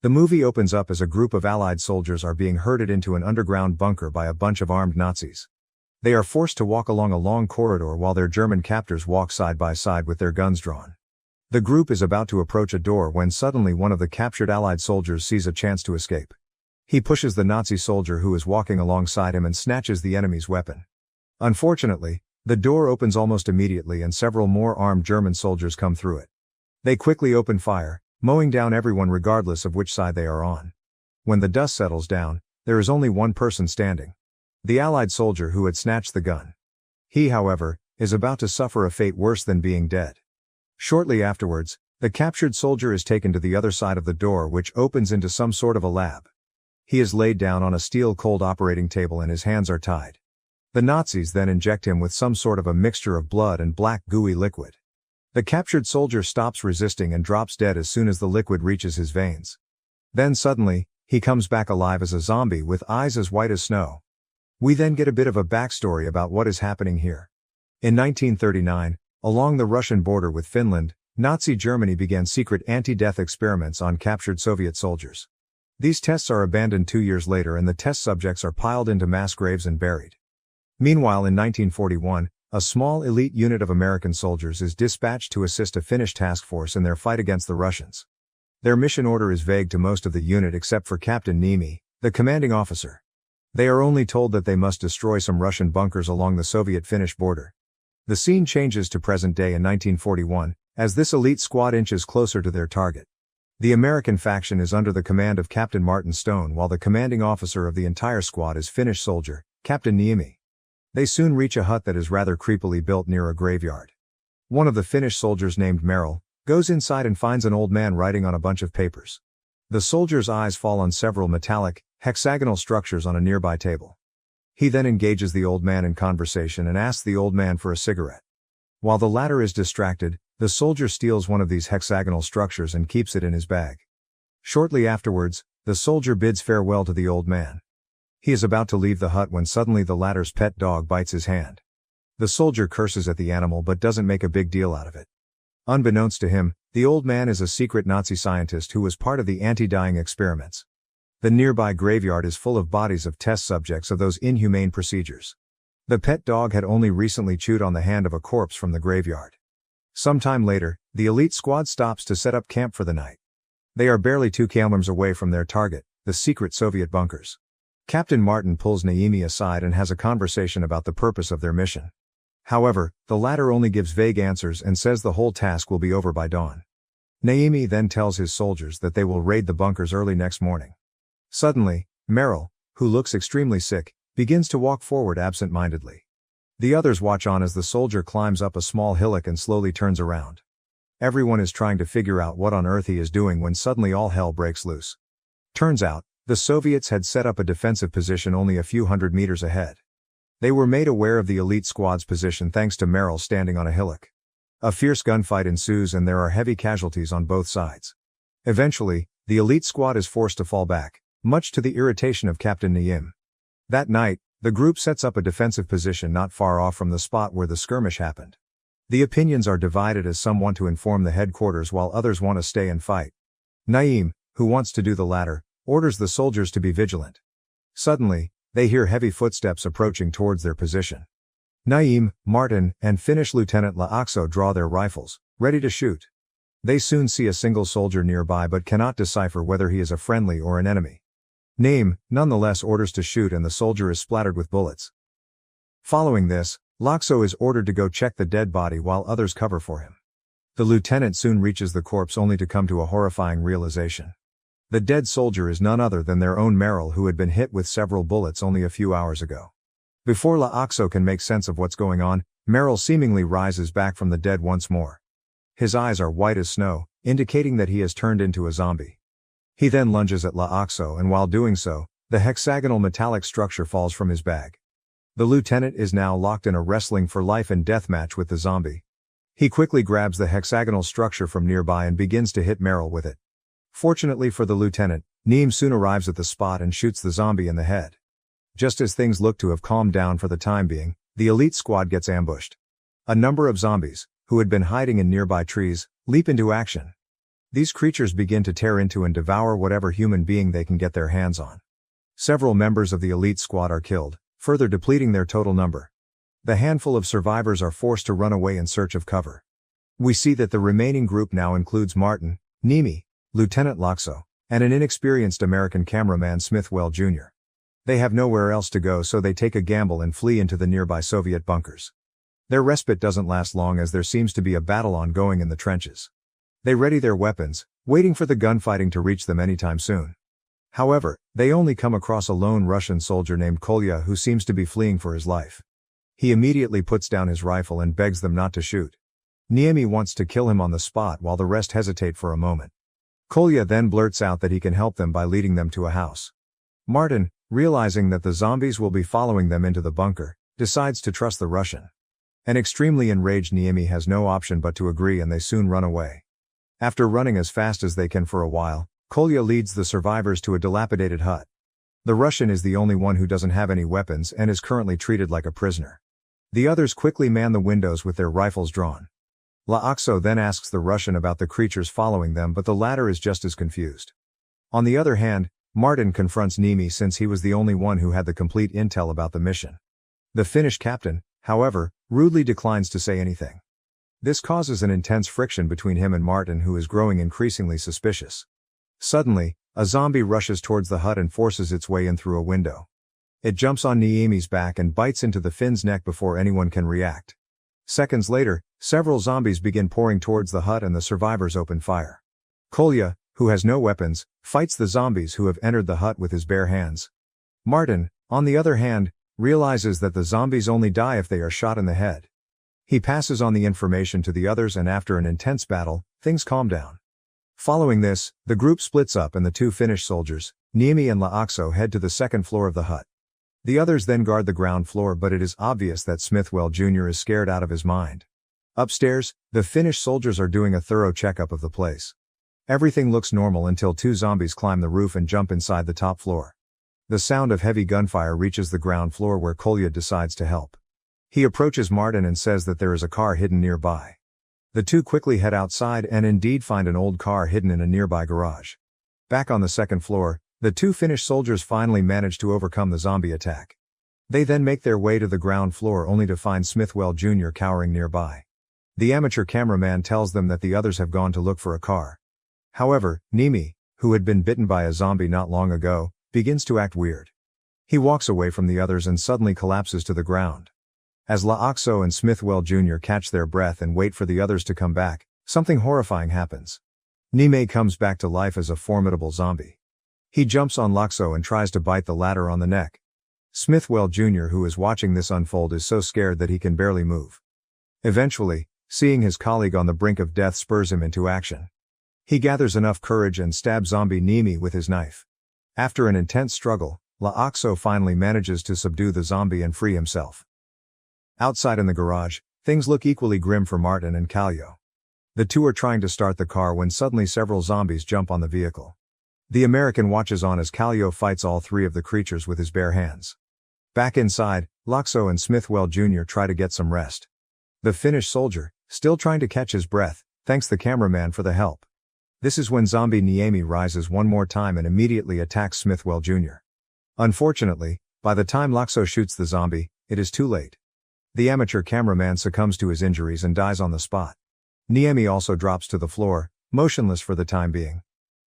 The movie opens up as a group of Allied soldiers are being herded into an underground bunker by a bunch of armed Nazis. They are forced to walk along a long corridor while their German captors walk side by side with their guns drawn. The group is about to approach a door when suddenly one of the captured Allied soldiers sees a chance to escape. He pushes the Nazi soldier who is walking alongside him and snatches the enemy's weapon. Unfortunately, the door opens almost immediately and several more armed German soldiers come through it. They quickly open fire, mowing down everyone regardless of which side they are on. When the dust settles down, there is only one person standing. The Allied soldier who had snatched the gun. He, however, is about to suffer a fate worse than being dead. Shortly afterwards, the captured soldier is taken to the other side of the door, which opens into some sort of a lab. He is laid down on a steel-cold operating table and his hands are tied. The Nazis then inject him with some sort of a mixture of blood and black gooey liquid. The captured soldier stops resisting and drops dead as soon as the liquid reaches his veins. Then suddenly, he comes back alive as a zombie with eyes as white as snow. We then get a bit of a backstory about what is happening here. In 1939, along the Russian border with Finland, Nazi Germany began secret anti-death experiments on captured Soviet soldiers. These tests are abandoned 2 years later and the test subjects are piled into mass graves and buried. Meanwhile, in 1941, a small elite unit of American soldiers is dispatched to assist a Finnish task force in their fight against the Russians. Their mission order is vague to most of the unit except for Captain Niemi, the commanding officer. They are only told that they must destroy some Russian bunkers along the Soviet-Finnish border. The scene changes to present day in 1941, as this elite squad inches closer to their target. The American faction is under the command of Captain Martin Stone while the commanding officer of the entire squad is Finnish soldier, Captain Niemi. They soon reach a hut that is rather creepily built near a graveyard. One of the Finnish soldiers named Merrill goes inside and finds an old man writing on a bunch of papers. The soldier's eyes fall on several metallic, hexagonal structures on a nearby table. He then engages the old man in conversation and asks the old man for a cigarette. While the latter is distracted, the soldier steals one of these hexagonal structures and keeps it in his bag. Shortly afterwards, the soldier bids farewell to the old man. He is about to leave the hut when suddenly the latter's pet dog bites his hand. The soldier curses at the animal but doesn't make a big deal out of it. Unbeknownst to him, the old man is a secret Nazi scientist who was part of the anti-dying experiments. The nearby graveyard is full of bodies of test subjects of those inhumane procedures. The pet dog had only recently chewed on the hand of a corpse from the graveyard. Sometime later, the elite squad stops to set up camp for the night. They are barely 2 kilometers away from their target, the secret Soviet bunkers. Captain Martin pulls Niemi aside and has a conversation about the purpose of their mission. However, the latter only gives vague answers and says the whole task will be over by dawn. Niemi then tells his soldiers that they will raid the bunkers early next morning. Suddenly, Merrill, who looks extremely sick, begins to walk forward absent-mindedly. The others watch on as the soldier climbs up a small hillock and slowly turns around. Everyone is trying to figure out what on earth he is doing when suddenly all hell breaks loose. Turns out, the Soviets had set up a defensive position only a few hundred meters ahead. They were made aware of the elite squad's position thanks to Merrill standing on a hillock. A fierce gunfight ensues and there are heavy casualties on both sides. Eventually, the elite squad is forced to fall back, much to the irritation of Captain Niemi. That night, the group sets up a defensive position not far off from the spot where the skirmish happened. The opinions are divided as some want to inform the headquarters while others want to stay and fight. Niemi, who wants to do the latter, orders the soldiers to be vigilant. Suddenly, they hear heavy footsteps approaching towards their position. Niemi, Martin, and Finnish Lieutenant Laakso draw their rifles, ready to shoot. They soon see a single soldier nearby but cannot decipher whether he is a friendly or an enemy. Niemi, nonetheless, orders to shoot and the soldier is splattered with bullets. Following this, Laakso is ordered to go check the dead body while others cover for him. The lieutenant soon reaches the corpse only to come to a horrifying realization. The dead soldier is none other than their own Merrill, who had been hit with several bullets only a few hours ago. Before Laakso can make sense of what's going on, Merrill seemingly rises back from the dead once more. His eyes are white as snow, indicating that he has turned into a zombie. He then lunges at Laakso and while doing so, the hexagonal metallic structure falls from his bag. The lieutenant is now locked in a wrestling for life and death match with the zombie. He quickly grabs the hexagonal structure from nearby and begins to hit Merrill with it. Fortunately for the lieutenant, Niemi soon arrives at the spot and shoots the zombie in the head. Just as things look to have calmed down for the time being, the elite squad gets ambushed. A number of zombies, who had been hiding in nearby trees, leap into action. These creatures begin to tear into and devour whatever human being they can get their hands on. Several members of the elite squad are killed, further depleting their total number. The handful of survivors are forced to run away in search of cover. We see that the remaining group now includes Martin, Niemi, Lieutenant Loxo, and an inexperienced American cameraman Smithwell Jr. They have nowhere else to go, so they take a gamble and flee into the nearby Soviet bunkers. Their respite doesn't last long as there seems to be a battle ongoing in the trenches. They ready their weapons, waiting for the gunfighting to reach them anytime soon. However, they only come across a lone Russian soldier named Kolya who seems to be fleeing for his life. He immediately puts down his rifle and begs them not to shoot. Niemi wants to kill him on the spot while the rest hesitate for a moment. Kolya then blurts out that he can help them by leading them to a house. Martin, realizing that the zombies will be following them into the bunker, decides to trust the Russian. An extremely enraged Niemi has no option but to agree, and they soon run away. After running as fast as they can for a while, Kolya leads the survivors to a dilapidated hut. The Russian is the only one who doesn't have any weapons and is currently treated like a prisoner. The others quickly man the windows with their rifles drawn. Loxo then asks the Russian about the creatures following them, but the latter is just as confused. On the other hand, Martin confronts Niemi since he was the only one who had the complete intel about the mission. The Finnish captain, however, rudely declines to say anything. This causes an intense friction between him and Martin, who is growing increasingly suspicious. Suddenly, a zombie rushes towards the hut and forces its way in through a window. It jumps on Niemi's back and bites into the Finn's neck before anyone can react. Seconds later, several zombies begin pouring towards the hut and the survivors open fire. Kolya, who has no weapons, fights the zombies who have entered the hut with his bare hands. Martin, on the other hand, realizes that the zombies only die if they are shot in the head. He passes on the information to the others, and after an intense battle, things calm down. Following this, the group splits up and the two Finnish soldiers, Niemi and Loxo, head to the second floor of the hut. The others then guard the ground floor, but it is obvious that Smithwell Jr. is scared out of his mind. Upstairs, the Finnish soldiers are doing a thorough checkup of the place. Everything looks normal until two zombies climb the roof and jump inside the top floor. The sound of heavy gunfire reaches the ground floor, where Kolya decides to help. He approaches Martin and says that there is a car hidden nearby. The two quickly head outside and indeed find an old car hidden in a nearby garage. Back on the second floor, the two Finnish soldiers finally manage to overcome the zombie attack. They then make their way to the ground floor only to find Smithwell Jr. cowering nearby. The amateur cameraman tells them that the others have gone to look for a car. However, Niemi, who had been bitten by a zombie not long ago, begins to act weird. He walks away from the others and suddenly collapses to the ground. As Loxo and Smithwell Jr. catch their breath and wait for the others to come back, something horrifying happens. Niemi comes back to life as a formidable zombie. He jumps on Loxo and tries to bite the latter on the neck. Smithwell Jr., who is watching this unfold, is so scared that he can barely move. Eventually, seeing his colleague on the brink of death spurs him into action. He gathers enough courage and stabs zombie Niemi with his knife. After an intense struggle, Loxo finally manages to subdue the zombie and free himself. Outside in the garage, things look equally grim for Martin and Kalyo. The two are trying to start the car when suddenly several zombies jump on the vehicle. The American watches on as Kalyo fights all three of the creatures with his bare hands. Back inside, Loxo and Smithwell Jr. try to get some rest. The Finnish soldier, still trying to catch his breath, thanks the cameraman for the help. This is when zombie Niemi rises one more time and immediately attacks Smithwell Jr. Unfortunately, by the time Loxo shoots the zombie, it is too late. The amateur cameraman succumbs to his injuries and dies on the spot. Niemi also drops to the floor, motionless for the time being.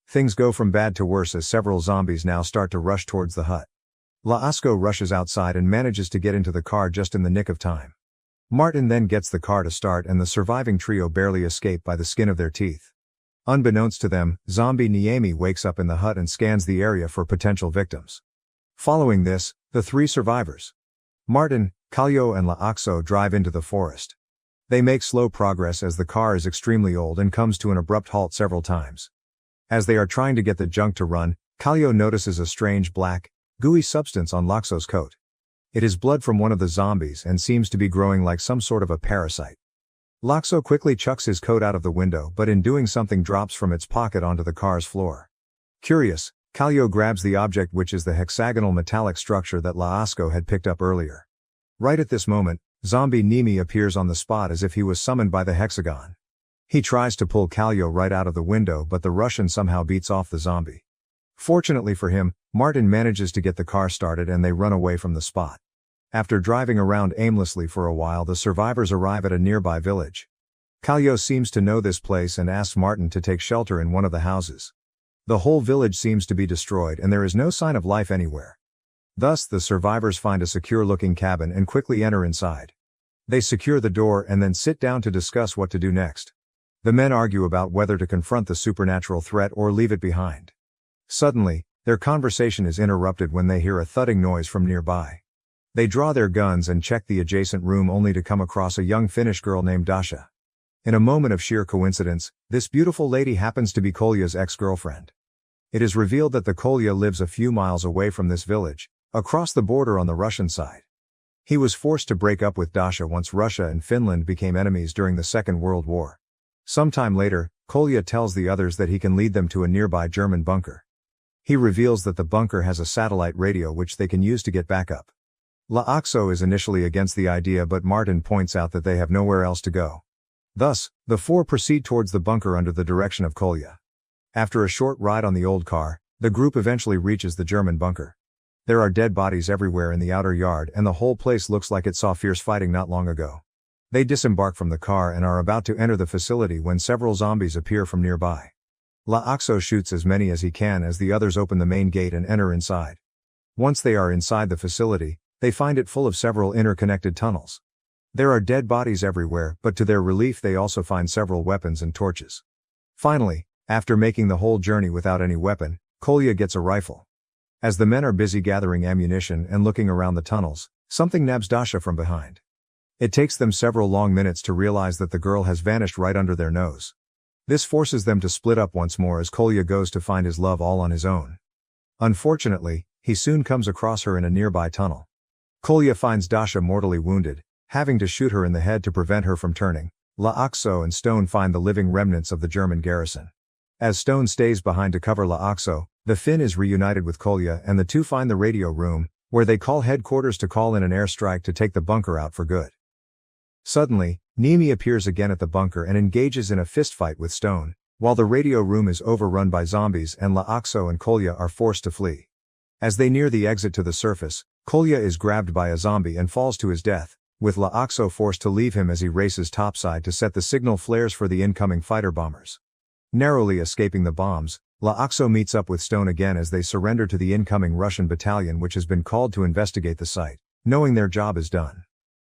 Things go from bad to worse as several zombies now start to rush towards the hut. Loxo rushes outside and manages to get into the car just in the nick of time. Martin then gets the car to start and the surviving trio barely escape by the skin of their teeth. Unbeknownst to them, zombie Niemi wakes up in the hut and scans the area for potential victims. Following this, the three survivors, Martin, Kalyo and Loxo, drive into the forest. They make slow progress as the car is extremely old and comes to an abrupt halt several times. As they are trying to get the junk to run, Kalyo notices a strange black, gooey substance on Loxo's coat. It is blood from one of the zombies and seems to be growing like some sort of a parasite. Loxo quickly chucks his coat out of the window, but in doing something drops from its pocket onto the car's floor. Curious, Kalyo grabs the object, which is the hexagonal metallic structure that Loxo had picked up earlier. Right at this moment, zombie Niemi appears on the spot as if he was summoned by the hexagon. He tries to pull Kalyo right out of the window, but the Russian somehow beats off the zombie. Fortunately for him, Martin manages to get the car started and they run away from the spot. After driving around aimlessly for a while, the survivors arrive at a nearby village. Kalyo seems to know this place and asks Martin to take shelter in one of the houses. The whole village seems to be destroyed and there is no sign of life anywhere. Thus, the survivors find a secure-looking cabin and quickly enter inside. They secure the door and then sit down to discuss what to do next. The men argue about whether to confront the supernatural threat or leave it behind. Suddenly, their conversation is interrupted when they hear a thudding noise from nearby. They draw their guns and check the adjacent room only to come across a young Finnish girl named Dasha. In a moment of sheer coincidence, this beautiful lady happens to be Kolya's ex-girlfriend. It is revealed that the Kolya lives a few miles away from this village, across the border on the Russian side. He was forced to break up with Dasha once Russia and Finland became enemies during the Second World War. Sometime later, Kolya tells the others that he can lead them to a nearby German bunker. He reveals that the bunker has a satellite radio which they can use to get backup. Laakso is initially against the idea, but Martin points out that they have nowhere else to go. Thus, the four proceed towards the bunker under the direction of Kolya. After a short ride on the old car, the group eventually reaches the German bunker. There are dead bodies everywhere in the outer yard and the whole place looks like it saw fierce fighting not long ago. They disembark from the car and are about to enter the facility when several zombies appear from nearby. Laakso shoots as many as he can as the others open the main gate and enter inside. Once they are inside the facility, they find it full of several interconnected tunnels. There are dead bodies everywhere, but to their relief they also find several weapons and torches. Finally, after making the whole journey without any weapon, Kolya gets a rifle. As the men are busy gathering ammunition and looking around the tunnels, something nabs Dasha from behind. It takes them several long minutes to realize that the girl has vanished right under their nose. This forces them to split up once more as Kolya goes to find his love all on his own. Unfortunately, he soon comes across her in a nearby tunnel. Kolya finds Dasha mortally wounded, having to shoot her in the head to prevent her from turning. Laakso and Stone find the living remnants of the German garrison. As Stone stays behind to cover Laakso, the Finn is reunited with Kolya and the two find the radio room, where they call headquarters to call in an airstrike to take the bunker out for good. Suddenly, Niemi appears again at the bunker and engages in a fistfight with Stone, while the radio room is overrun by zombies and Laakso and Kolya are forced to flee. As they near the exit to the surface, Kolya is grabbed by a zombie and falls to his death, with Laakso forced to leave him as he races topside to set the signal flares for the incoming fighter bombers. Narrowly escaping the bombs, Laakso meets up with Stone again as they surrender to the incoming Russian battalion which has been called to investigate the site, knowing their job is done.